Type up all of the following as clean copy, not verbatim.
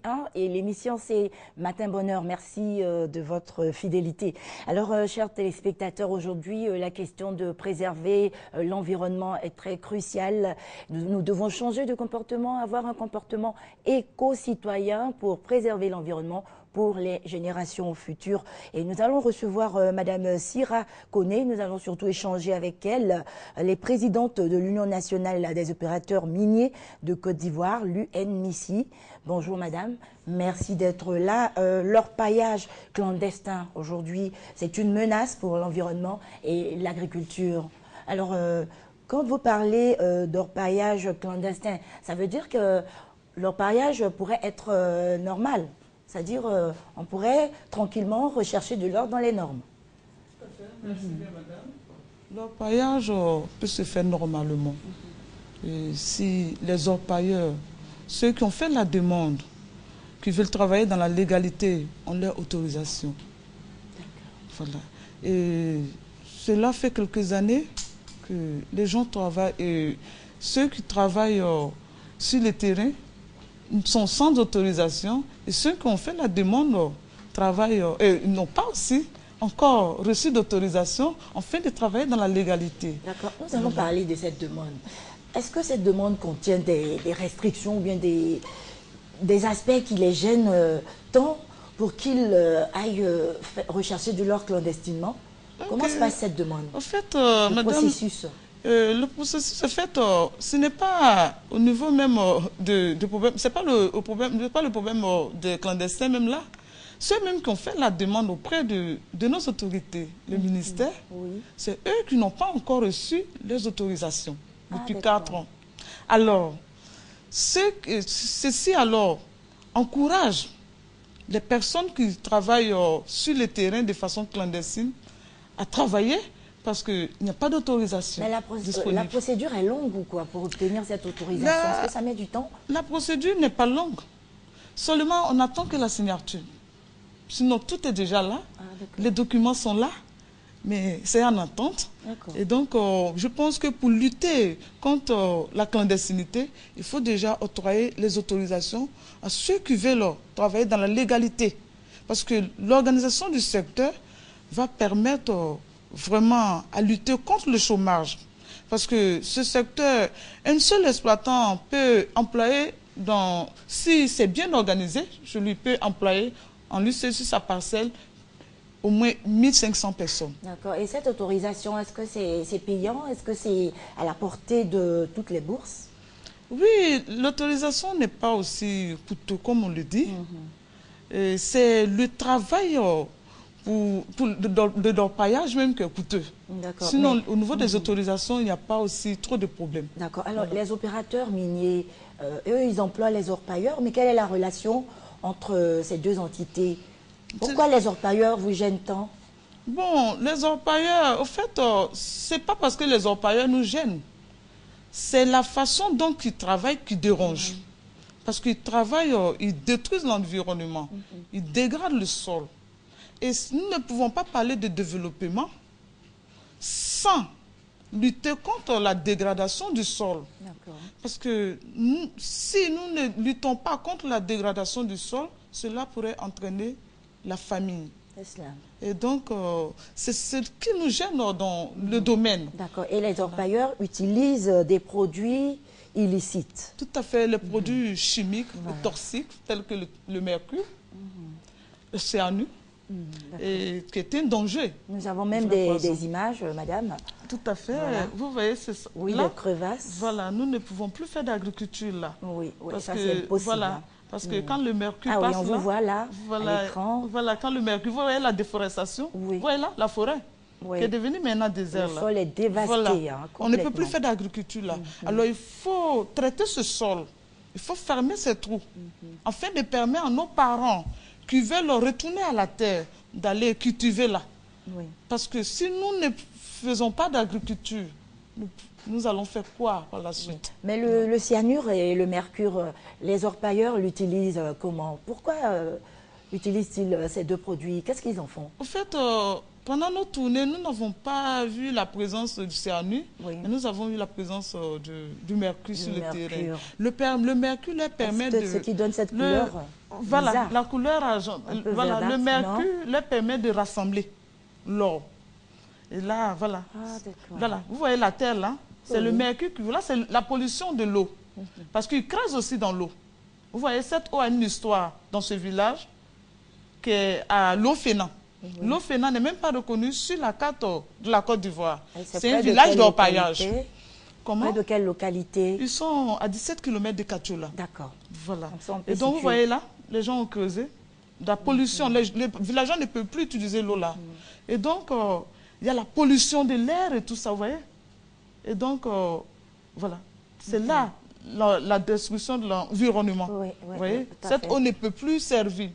1 et l'émission c'est Matin Bonheur. Merci de votre fidélité. Alors, chers téléspectateurs, aujourd'hui, la question de préserver l'environnement est très cruciale. Nous devons changer de comportement, avoir un comportement éco-citoyen pour préserver l'environnement pour les générations futures. Et nous allons recevoir Madame Sira Koné. Nous allons surtout échanger avec elle, les présidentes de l'Union nationale des opérateurs miniers de Côte d'Ivoire, l'UNMICI. Bonjour Madame, merci d'être là. L'orpaillage clandestin aujourd'hui, c'est une menace pour l'environnement et l'agriculture. Alors, quand vous parlez d'orpaillage clandestin, ça veut dire que l'orpaillage pourrait être normal. C'est-à-dire, on pourrait tranquillement rechercher de l'or dans les normes. Tout à fait. Merci bien, madame. L'orpaillage peut se faire normalement. Et si les orpailleurs, ceux qui ont fait la demande, qui veulent travailler dans la légalité, ont leur autorisation. Voilà. Et cela fait quelques années que les gens travaillent. Et ceux qui travaillent sur le terrain sont sans autorisation, et ceux qui ont fait la demande travaillent et n'ont pas aussi encore reçu d'autorisation afin de travailler dans la légalité. D'accord. Nous allons parler de cette demande. Est-ce que cette demande contient des restrictions ou bien des aspects qui les gênent tant pour qu'ils aillent rechercher de l'or clandestinement? Okay. Comment se passe cette demande? En fait, le processus. Le processus, en fait, ce n'est pas au niveau même de problème, c'est pas le problème des clandestins même là. Ceux même qui ont fait la demande auprès de nos autorités, le ministère, oui, c'est eux qui n'ont pas encore reçu les autorisations depuis 4 ans. Alors, ceci alors encourage les personnes qui travaillent sur le terrain de façon clandestine à travailler, parce qu'il n'y a pas d'autorisation. Mais la procédure est longue ou quoi pour obtenir cette autorisation? Est-ce que ça met du temps? La procédure n'est pas longue. Seulement, on attend que la signature. Sinon, tout est déjà là. Les documents sont là, mais c'est en attente. Et donc, je pense que pour lutter contre la clandestinité, il faut déjà octroyer les autorisations à ceux qui veulent travailler dans la légalité. Parce que l'organisation du secteur va permettre vraiment à lutter contre le chômage. Parce que ce secteur, un seul exploitant peut employer, si c'est bien organisé, je lui peux employer en lui sur sa parcelle au moins 1500 personnes. D'accord. Et cette autorisation, est-ce que c'est payant? Est-ce que c'est à la portée de toutes les bourses? Oui, l'autorisation n'est pas aussi coûteux comme on le dit. C'est le travail de l'orpaillage même qui est coûteux. Sinon, au niveau des autorisations, il n'y a pas aussi trop de problèmes. D'accord. Alors, les opérateurs miniers, eux, ils emploient les orpailleurs, mais quelle est la relation entre ces deux entités? Pourquoi les orpailleurs vous gênent tant? Bon, les orpailleurs, au fait, c'est pas parce que les orpailleurs nous gênent. C'est la façon dont ils travaillent qui dérange. Parce qu'ils travaillent, ils détruisent l'environnement, ils dégradent le sol. Et nous ne pouvons pas parler de développement sans lutter contre la dégradation du sol. Parce que si nous ne luttons pas contre la dégradation du sol, cela pourrait entraîner la famine. Et donc, c'est ce qui nous gêne dans le domaine. D'accord. Et les orpailleurs utilisent des produits illicites? Tout à fait. Les produits chimiques, toxiques, tels que le mercure, le cyanure, et qui est un danger. Nous avons même des images, madame. Tout à fait. Voilà. Vous voyez, c'est ça. Oui, les crevasses. Voilà, nous ne pouvons plus faire d'agriculture là. Oui, parce ça que, c'est impossible. Voilà, parce que quand le mercure passe là... on vous voit là, à l'écran. Voilà, quand le mercure, vous voyez la déforestation, vous voyez là, la forêt, qui est devenue maintenant désert. Le sol est dévasté. Voilà. On ne peut plus faire d'agriculture là. Alors il faut traiter ce sol, il faut fermer ces trous, afin de permettre à nos parents qui veulent retourner à la terre, d'aller cultiver là. Parce que si nous ne faisons pas d'agriculture, nous allons faire quoi par la suite? Mais le cyanure et le mercure, les orpailleurs l'utilisent comment? Pourquoi utilisent-ils ces deux produits? Qu'est-ce qu'ils en font? En fait, Pendant nos tournées, nous n'avons pas vu la présence du CNU, mais nous avons vu la présence du mercure sur le terrain. Le mercure leur permet de... Ce qui donne cette couleur voilà, bizarre. la couleur argent. Voilà, le mercure leur permet de rassembler l'or. Et là, voilà. Voilà, vous voyez la terre là, c'est le mercure qui... Là, c'est la pollution de l'eau. Parce qu'il crase aussi dans l'eau. Vous voyez, cette eau a une histoire dans ce village qui est à l'Ofénan. L'Ofénan n'est même pas reconnu sur la carte de la Côte d'Ivoire. C'est un village d'orpaillage. Comment? Près de quelle localité? Ils sont à 17 km de Katiola. D'accord. Voilà. Et donc, vous voyez là, les gens ont creusé. La pollution, les villageois ne peuvent plus utiliser l'eau là. Et donc, il y a la pollution de l'air et tout ça, vous voyez. Et donc, voilà. C'est là la destruction de l'environnement. Vous voyez, cette eau ne peut plus servir.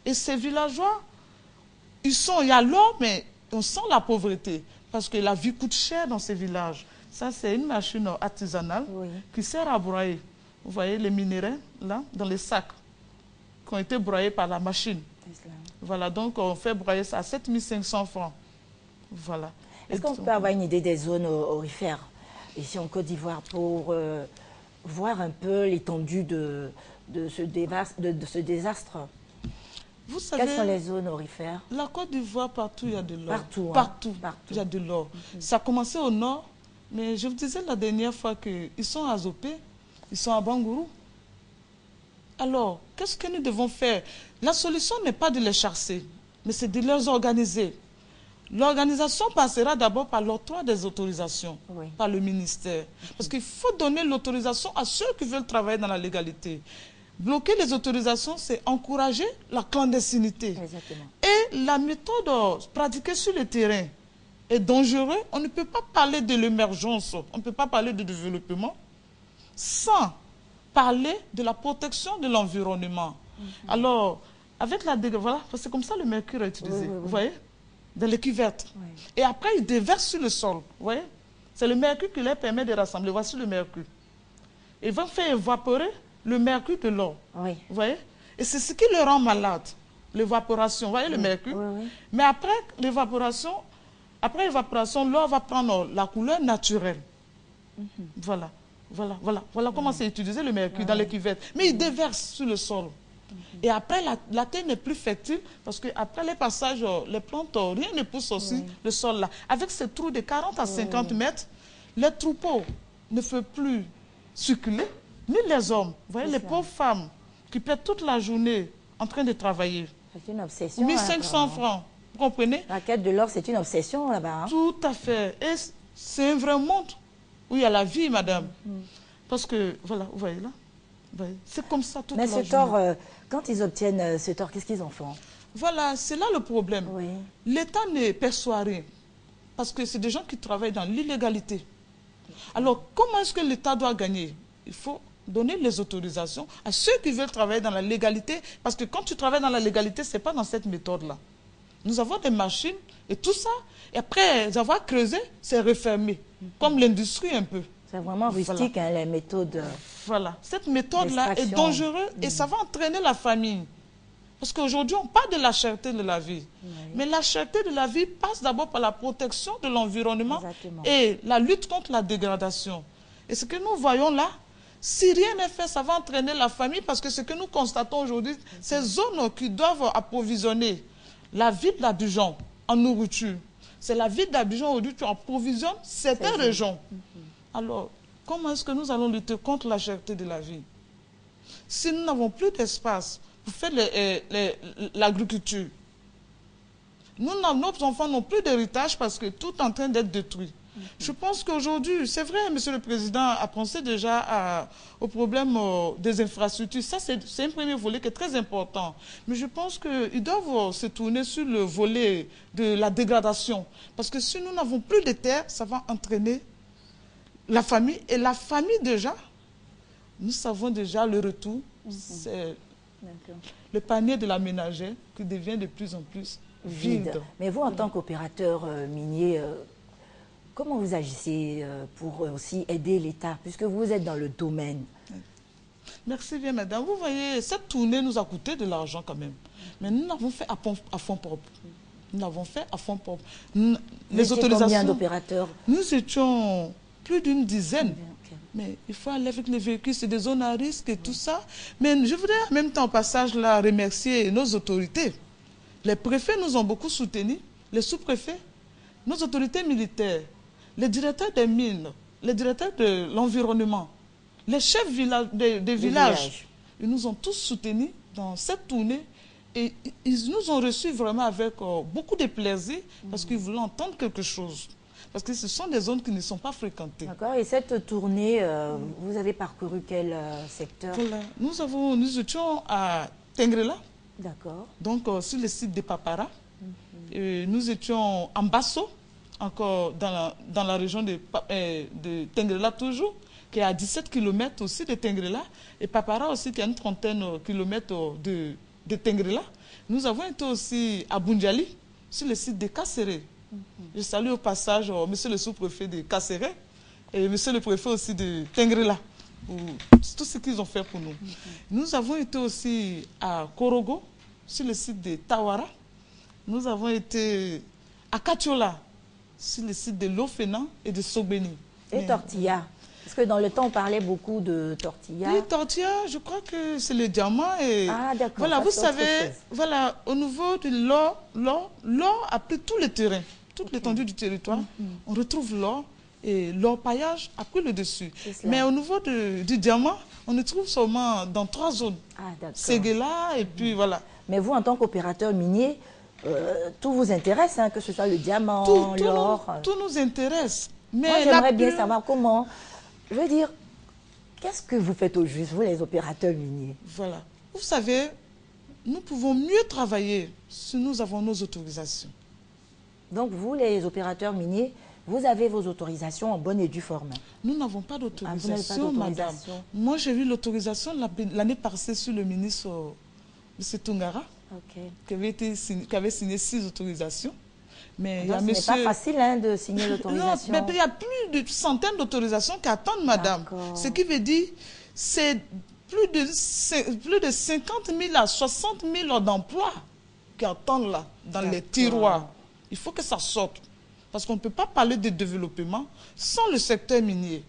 Et ces villageois, il y a l'eau, mais on sent la pauvreté. Parce que la vie coûte cher dans ces villages. Ça, c'est une machine artisanale qui sert à broyer. Vous voyez les minéraux, là, dans les sacs, qui ont été broyés par la machine. Voilà, donc on fait broyer ça à 7500 francs. Voilà. Est-ce qu'on peut avoir une idée des zones aurifères ici en Côte d'Ivoire pour voir un peu l'étendue de ce désastre? Vous savez, quelles sont les zones aurifères? La Côte d'Ivoire, partout, il y a de l'or. Partout, partout, il y a de l'or. Ça a commencé au nord, mais je vous disais la dernière fois qu'ils sont à Zopé, ils sont à Bangourou. Alors, qu'est-ce que nous devons faire? La solution n'est pas de les chasser, mais c'est de les organiser. L'organisation passera d'abord par l'octroi des autorisations, par le ministère. Parce qu'il faut donner l'autorisation à ceux qui veulent travailler dans la légalité. Bloquer les autorisations, c'est encourager la clandestinité. Exactement. Et la méthode pratiquée sur le terrain est dangereuse. On ne peut pas parler de l'émergence, on ne peut pas parler de développement sans parler de la protection de l'environnement. Alors, avec la voilà, c'est comme ça le mercure est utilisé, vous voyez, dans les cuvettes. Et après, il déverse sur le sol, vous voyez. C'est le mercure qui leur permet de rassembler. Voici le mercure. Ils vont faire évaporer le mercure de l'eau. Vous voyez? Et c'est ce qui le rend malade, l'évaporation. Vous voyez le mercure? Mais après l'évaporation, l'eau va prendre la couleur naturelle. Voilà. Voilà comment c'est utilisé le mercure dans les cuvettes. Mais il déverse sur le sol. Et après, la terre n'est plus fertile parce qu'après les passages, les plantes, rien ne pousse aussi le sol là. Avec ces trous de 40 à 50 mètres, les troupeaux ne peuvent plus circuler, ni les hommes. Vous voyez, les pauvres femmes qui perdent toute la journée en train de travailler. C'est une obsession. 1500 francs, vous comprenez? La quête de l'or, c'est une obsession là-bas. Tout à fait. Et c'est un vrai monde où il y a la vie, madame. Parce que, voilà, vous voyez là, c'est comme ça toute la journée. Mais ce tort, quand ils obtiennent ce tort, qu'est-ce qu'ils en font? Voilà, c'est là le problème. L'État ne perçoit rien. Parce que c'est des gens qui travaillent dans l'illégalité. Alors, comment est-ce que l'État doit gagner? Il faut donner les autorisations à ceux qui veulent travailler dans la légalité. Parce que quand tu travailles dans la légalité, ce n'est pas dans cette méthode-là. Nous avons des machines et tout ça. Et après avoir creusé, c'est refermé. Comme l'industrie un peu. C'est vraiment rustique, hein, les méthodes. Voilà. Cette méthode-là est dangereuse et ça va entraîner la famille. Parce qu'aujourd'hui, on parle de la cherté de la vie. Mais la cherté de la vie passe d'abord par la protection de l'environnement et la lutte contre la dégradation. Et ce que nous voyons là, si rien n'est fait, ça va entraîner la famille parce que ce que nous constatons aujourd'hui, ces zones qui doivent approvisionner la ville d'Abidjan en nourriture. C'est la ville d'Abidjan aujourd'hui qui approvisionne certaines régions. Alors, comment est-ce que nous allons lutter contre la cherté de la vie? Si nous n'avons plus d'espace pour faire l'agriculture, nos enfants n'ont plus d'héritage parce que tout est en train d'être détruit. Je pense qu'aujourd'hui, c'est vrai, Monsieur le Président a pensé déjà au problème des infrastructures. Ça, c'est un premier volet qui est très important. Mais je pense qu'ils doivent se tourner sur le volet de la dégradation. Parce que si nous n'avons plus de terre, ça va entraîner la famille. Et la famille, déjà, nous savons déjà le retour. C'est le panier de la ménagère qui devient de plus en plus vide. Mais vous, en tant qu'opérateur minier, comment vous agissez pour aussi aider l'État, puisque vous êtes dans le domaine? Merci bien, madame. Vous voyez, cette tournée nous a coûté de l'argent quand même. Mais nous l'avons fait à fonds propres. Nous l'avons fait à fond propre. Les autorisations. Combien d'opérateurs? Nous étions plus d'une dizaine. Mais il faut aller avec les véhicules, c'est des zones à risque et tout ça. Mais je voudrais en même temps, au passage, là, remercier nos autorités. Les préfets nous ont beaucoup soutenus, les sous-préfets, nos autorités militaires, les directeurs des mines, les directeurs de l'environnement, les chefs des villages. Ils nous ont tous soutenus dans cette tournée et ils nous ont reçus vraiment avec beaucoup de plaisir parce qu'ils voulaient entendre quelque chose. Parce que ce sont des zones qui ne sont pas fréquentées. D'accord. Et cette tournée, vous avez parcouru quel secteur? Voilà. Nous étions à Tengrela. D'accord. Donc, sur le site de Papara. Et nous étions en Basso, encore dans la région de Tengrela toujours, qui est à 17 km aussi de Tengrela. Et Papara aussi, qui est à une trentaine de kilomètres de Tengrela. Nous avons été aussi à Bundiali, sur le site de Kasséré. Je salue au passage monsieur le sous-préfet de Kasséré et monsieur le préfet aussi de Tengrela. C'est tout ce qu'ils ont fait pour nous. Nous avons été aussi à Korogo, sur le site de Tawara. Nous avons été à Katiola, sur le site de Lofena et de Sogbeni. Et Tortilla? Parce que dans le temps, on parlait beaucoup de tortilla. Oui, tortilla, je crois que c'est le diamant. Et ah, d'accord. Voilà, vous savez, voilà, au niveau de l'or a pris tout le terrain, toute l'étendue du territoire. On retrouve l'or et l'orpaillage a pris le dessus. Mais au niveau du diamant, on le trouve seulement dans 3 zones. Ah, d'accord. Séguéla et puis voilà. Mais vous, en tant qu'opérateur minier, tout vous intéresse, hein, que ce soit le diamant, l'or. Tout nous intéresse. Mais moi, j'aimerais bien savoir comment... Je veux dire, qu'est-ce que vous faites au juste, vous, les opérateurs miniers? Voilà. Vous savez, nous pouvons mieux travailler si nous avons nos autorisations. Donc, vous, les opérateurs miniers, vous avez vos autorisations en bonne et due forme? Nous n'avons pas d'autorisation, madame. Moi, j'ai eu l'autorisation l'année passée sur le ministre M. Tungara, qui avait signé 6 autorisations. Mais ce n'est pas facile hein, de signer l'autorisation. Non, mais il y a plus de centaines d'autorisations qui attendent, madame. Ce qui veut dire c'est plus de 50 000 à 60 000 d'emplois qui attendent là, dans les tiroirs. Il faut que ça sorte. Parce qu'on ne peut pas parler de développement sans le secteur minier.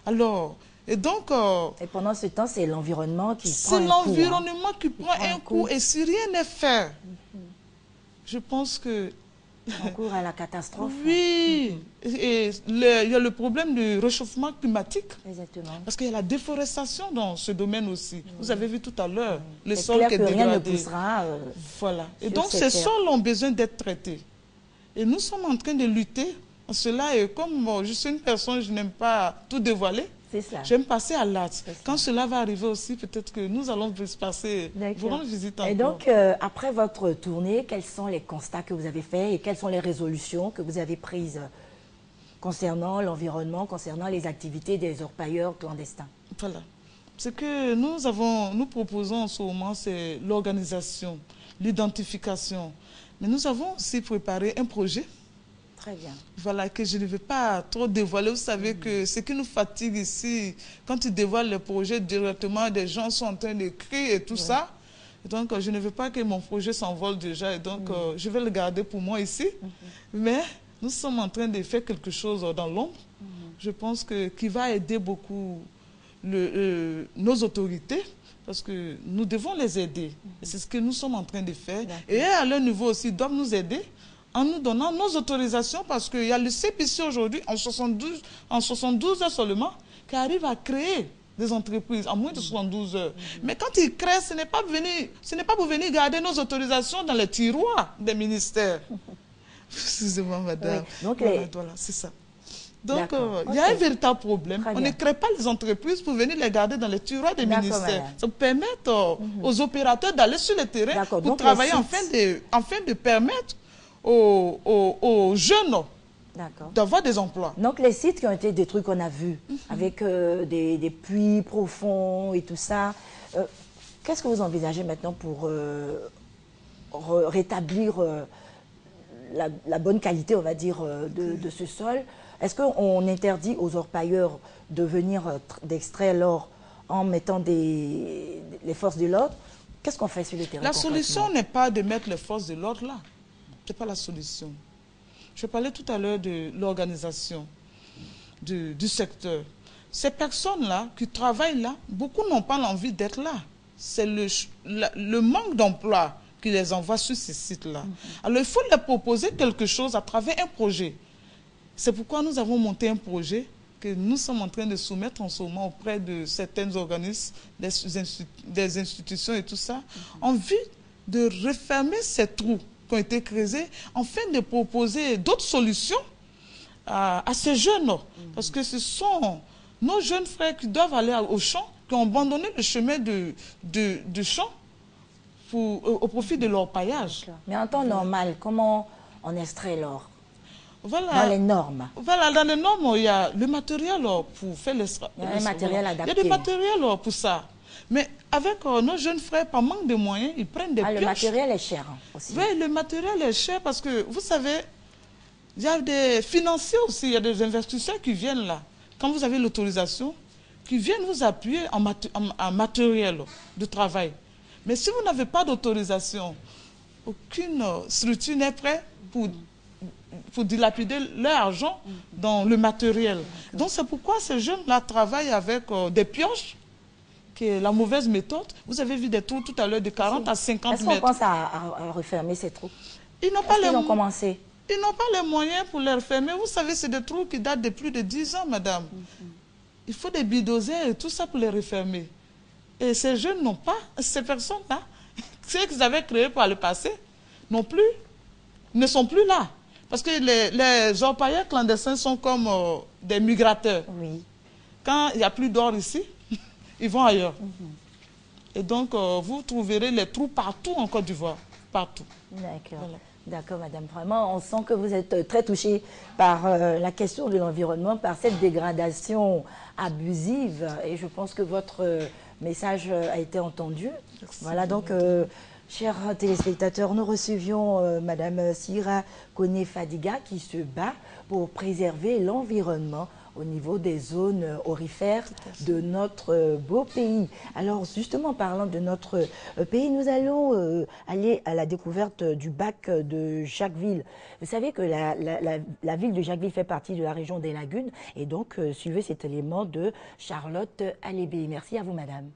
Alors, et donc... et pendant ce temps, c'est l'environnement qui prend un coup. C'est l'environnement qui prend un coup. Et si rien n'est fait, je pense que... On court à la catastrophe. Oui, et il y a le problème du réchauffement climatique. Exactement. Parce qu'il y a la déforestation dans ce domaine aussi. Vous avez vu tout à l'heure, le sol qui est dégradé. Rien ne poussera. Voilà. Et donc ces sols ont besoin d'être traités. Et nous sommes en train de lutter en cela. Et comme je suis une personne, je n'aime pas tout dévoiler. J'aime passer à l'acte. Quand cela va arriver aussi, peut-être que nous allons passer, vous rendre visite encore. Et donc, après votre tournée, quels sont les constats que vous avez faits et quelles sont les résolutions que vous avez prises concernant l'environnement, concernant les activités des orpailleurs clandestins? Voilà. Ce que nous proposons en ce moment, c'est l'organisation, l'identification. Mais nous avons aussi préparé un projet. Très bien. Voilà, que je ne vais pas trop dévoiler. Vous savez que ce qui nous fatigue ici, quand tu dévoiles le projet directement, des gens sont en train d'écrire et tout ça. Et donc, je ne veux pas que mon projet s'envole déjà. Et donc, je vais le garder pour moi ici. Mais nous sommes en train de faire quelque chose dans l'ombre. Je pense qui va aider beaucoup nos autorités. Parce que nous devons les aider. C'est ce que nous sommes en train de faire. Et à leur niveau aussi, ils doivent nous aider en nous donnant nos autorisations, parce qu'il y a le CPC aujourd'hui, en 72 heures seulement, qui arrive à créer des entreprises en moins de 72 heures. Mais quand ils créent, ce n'est pas pour venir garder nos autorisations dans les tiroirs des ministères. Excusez-moi, madame. Oui. Donc, voilà, c'est ça. Donc, il y a un véritable problème. On ne crée pas les entreprises pour venir les garder dans les tiroirs des ministères. Ça peut permettre aux opérateurs d'aller sur le terrain pour travailler afin de permettre aux jeunes d'avoir des emplois. Donc les sites qui ont été détruits qu'on a vus, avec des puits profonds et tout ça, qu'est-ce que vous envisagez maintenant pour rétablir la bonne qualité, on va dire, de ce sol? Est-ce qu'on interdit aux orpailleurs de venir d'extraire l'or en mettant les forces de l'ordre? Qu'est-ce qu'on fait sur le terrain? La solution n'est pas de mettre les forces de l'ordre là. Ce n'est pas la solution. Je parlais tout à l'heure de l'organisation du secteur. Ces personnes-là qui travaillent là, beaucoup n'ont pas l'envie d'être là. C'est le manque d'emploi qui les envoie sur ces sites-là. Alors, il faut leur proposer quelque chose à travers un projet. C'est pourquoi nous avons monté un projet que nous sommes en train de soumettre en ce moment auprès de certains organismes, des institutions et tout ça, en vue de refermer ces trous qui ont été créés, afin de proposer d'autres solutions à ces jeunes. Parce que ce sont nos jeunes frères qui doivent aller au champ, qui ont abandonné le chemin de champ au profit de leur paillage. Mais en temps normal, comment on extrait l'or? Voilà. Dans les normes. Voilà, dans les normes, il y a le matériel pour faire l'extraction. Il y a un matériel adapté. Il y a du matériel pour ça. Mais avec nos jeunes frères, par manque de moyens, ils prennent des pioches. Le matériel est cher aussi. Oui, le matériel est cher parce que, vous savez, il y a des financiers aussi, il y a des investisseurs qui viennent là. Quand vous avez l'autorisation, qui viennent vous appuyer en matériel de travail. Mais si vous n'avez pas d'autorisation, aucune structure n'est prête pour dilapider leur argent dans le matériel. Donc c'est pourquoi ces jeunes-là travaillent avec des pioches, qui est la mauvaise méthode. Vous avez vu des trous tout à l'heure de 40 à 50 mètres. Est-ce qu'on pense à refermer ces trous? Ils n'ont pas commencé. Ils n'ont pas les moyens pour les refermer. Vous savez, c'est des trous qui datent de plus de 10 ans, madame. Il faut des bulldozers et tout ça pour les refermer. Et ces jeunes n'ont pas, ces personnes-là, ceux qu'ils avaient créés par le passé, non plus, ne sont plus là. Parce que les orpailleurs clandestins sont comme des migrateurs. Oui. Quand il n'y a plus d'or ici, ils vont ailleurs. Et donc, vous trouverez les trous partout en Côte d'Ivoire. Partout. D'accord. Voilà. D'accord, madame. Vraiment, on sent que vous êtes très touchée par la question de l'environnement, par cette dégradation abusive. Et je pense que votre message a été entendu. Merci. Voilà, donc... chers téléspectateurs, nous recevions Madame Sira Kone Fadiga qui se bat pour préserver l'environnement au niveau des zones aurifères de notre beau pays. Alors justement, parlant de notre pays, nous allons aller à la découverte du bac de Jacquesville. Vous savez que la ville de Jacquesville fait partie de la région des Lagunes et donc suivez cet élément de Charlotte Alébé. Merci à vous, madame.